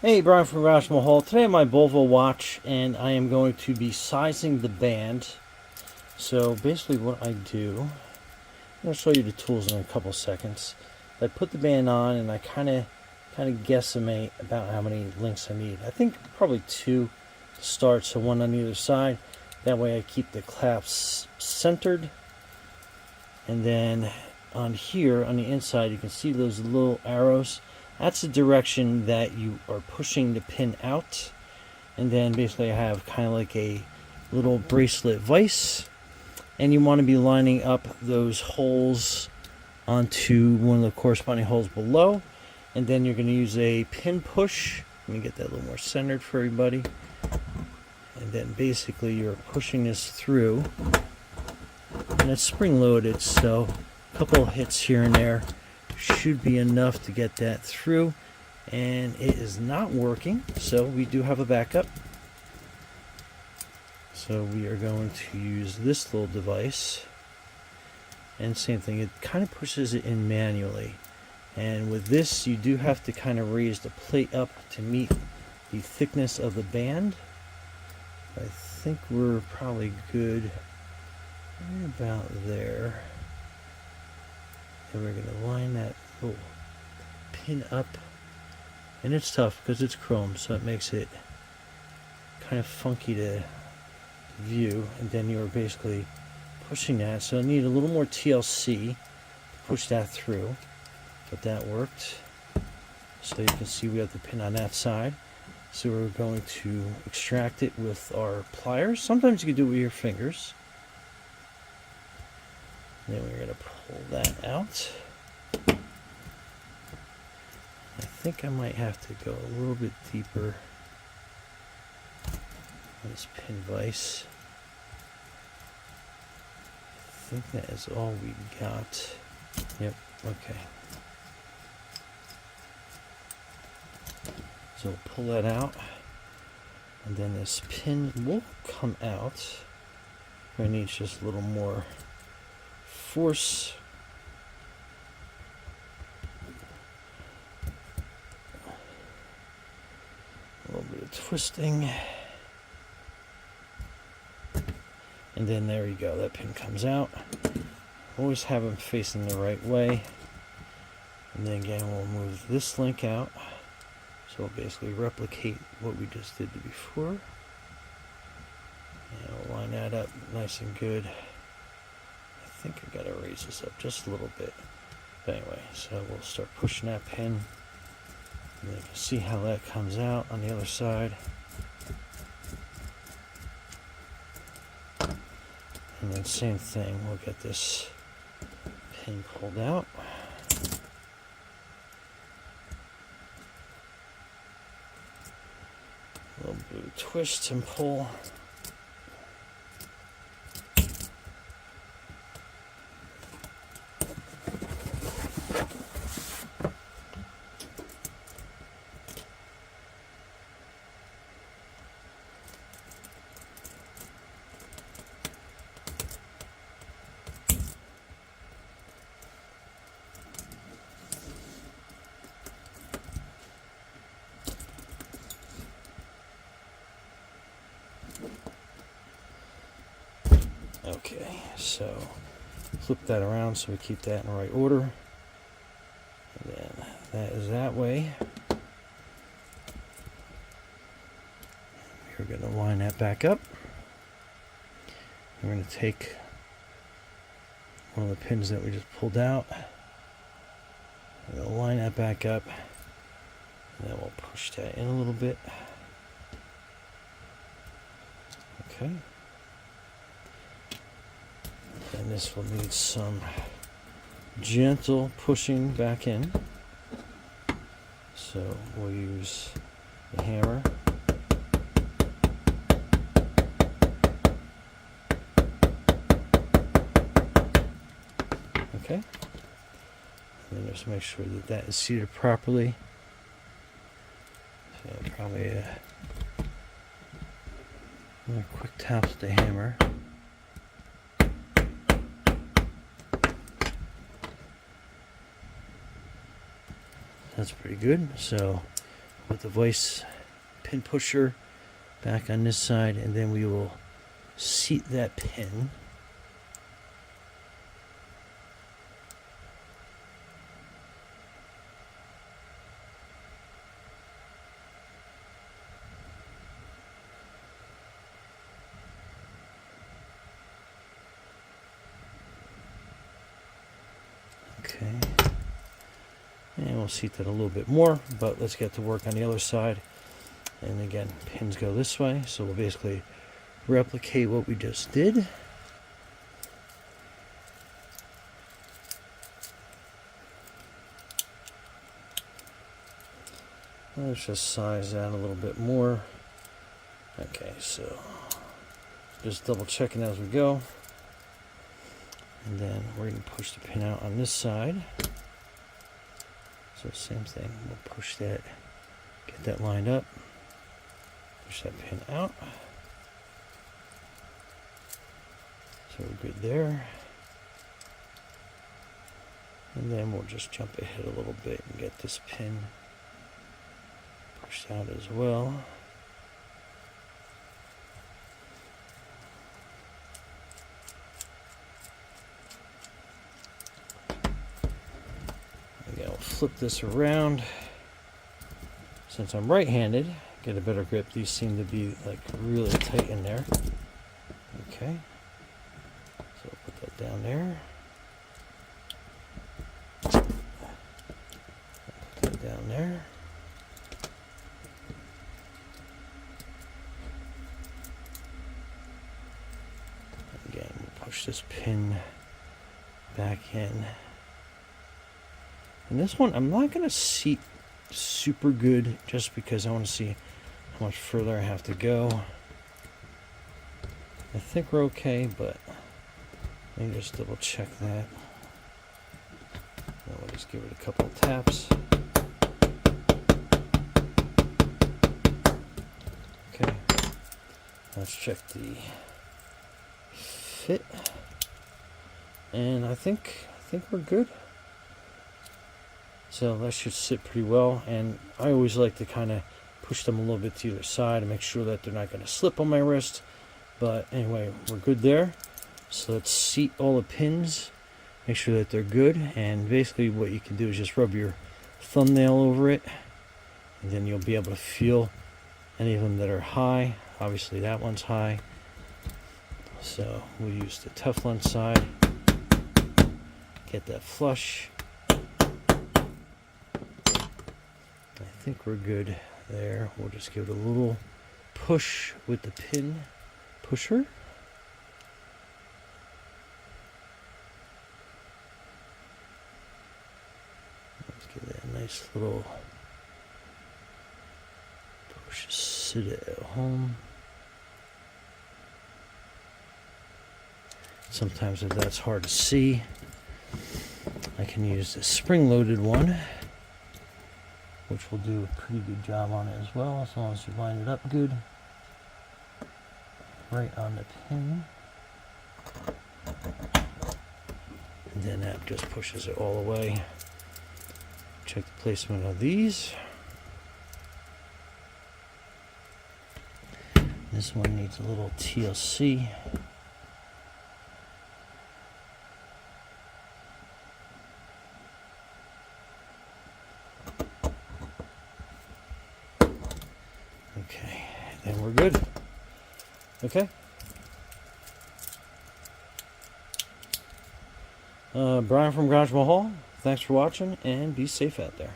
Hey, Brian from Roush Mahal. Today on my Bulova watch, and I am going to be sizing the band. So basically what I do, I'm going to show you the tools in a couple seconds. I put the band on and I kind of guesstimate about how many links I need. I think probably 2 to start, so 1 on either side. That way I keep the clasps centered. And then on here, on the inside, you can see those little arrows. That's the direction that you are pushing the pin out. And then basically I have kind of like a little bracelet vise. And you want to be lining up those holes onto one of the corresponding holes below. And then you're going to use a pin push. Let me get that a little more centered for everybody. And then basically you're pushing this through. And it's spring loaded, so a couple of hits here and there should be enough to get that through. And it is not working, so we do have a backup. So we are going to use this little device, and same thing, it kind of pushes it in manually. And with this you do have to kind of raise the plate up to meet the thickness of the band. I think we're probably good right about there. And we're going to line that little pin up, and it's tough because it's chrome, so it makes it kind of funky to view. And then you're basically pushing that, so I need a little more TLC to push that through, but that worked. So you can see we have the pin on that side, so we're going to extract it with our pliers. Sometimes you can do it with your fingers. Then we're going to pull that out. I think I might have to go a little bit deeper on this pin vise. I think that is all we got. Yep, okay. So we'll pull that out, and then this pin will come out. It needs just a little more force. A little bit of twisting. And then there you go, that pin comes out. Always have them facing the right way. And then again, we'll move this link out. So we'll basically replicate what we just did before. And we'll line that up nice and good. I think I gotta raise this up just a little bit. But anyway, so we'll start pushing that pin. And then you can see how that comes out on the other side. And then same thing, we'll get this pin pulled out. A little bit of twist and pull. Okay, so flip that around so we keep that in the right order. And then that is that way. We're going to line that back up. We're going to take one of the pins that we just pulled out. We're going to line that back up. And then we'll push that in a little bit. Okay. And this will need some gentle pushing back in. So we'll use the hammer. Okay. And then just make sure that that is seated properly. So probably a quick tap with the hammer. That's pretty good. So Put the voice pin pusher back on this side, and then we will seat that pin. Okay, and we'll seat that a little bit more, but let's get to work on the other side. And again, pins go this way, so we'll basically replicate what we just did. Let's just size that a little bit more. Okay, so just double checking as we go. And then we're going to push the pin out on this side. So same thing, we'll push that, get that lined up, push that pin out. So we're good there. And then we'll just jump ahead a little bit and get this pin pushed out as well. Again, I'll flip this around. Since I'm right-handed, get a better grip. These seem to be like really tight in there. Okay. So I'll put that down there. Put that down there. Again, we'll push this pin back in. And this one, I'm not going to seat super good just because I want to see how much further I have to go. I think we're okay, but let me just double check that. Then we'll just give it a couple of taps. Okay, let's check the fit, and I think we're good. So that should sit pretty well, and I always like to kind of push them a little bit to either side and make sure that they're not going to slip on my wrist. But anyway, we're good there. So let's seat all the pins, make sure that they're good, and basically what you can do is just rub your thumbnail over it, and then you'll be able to feel any of them that are high. Obviously that one's high, so we'll use the Teflon side, get that flush. I think we're good there. We'll just give it a little push with the pin pusher. Let's give that a nice little push, sit it at home. Sometimes if that's hard to see, I can use the spring-loaded one, which will do a pretty good job on it as well, as long as you line it up good. Right on the pin. And then that just pushes it all the way. Check the placement of these. This one needs a little TLC. Okay, then we're good. Okay. Brian from Garage Mahal, thanks for watching, and be safe out there.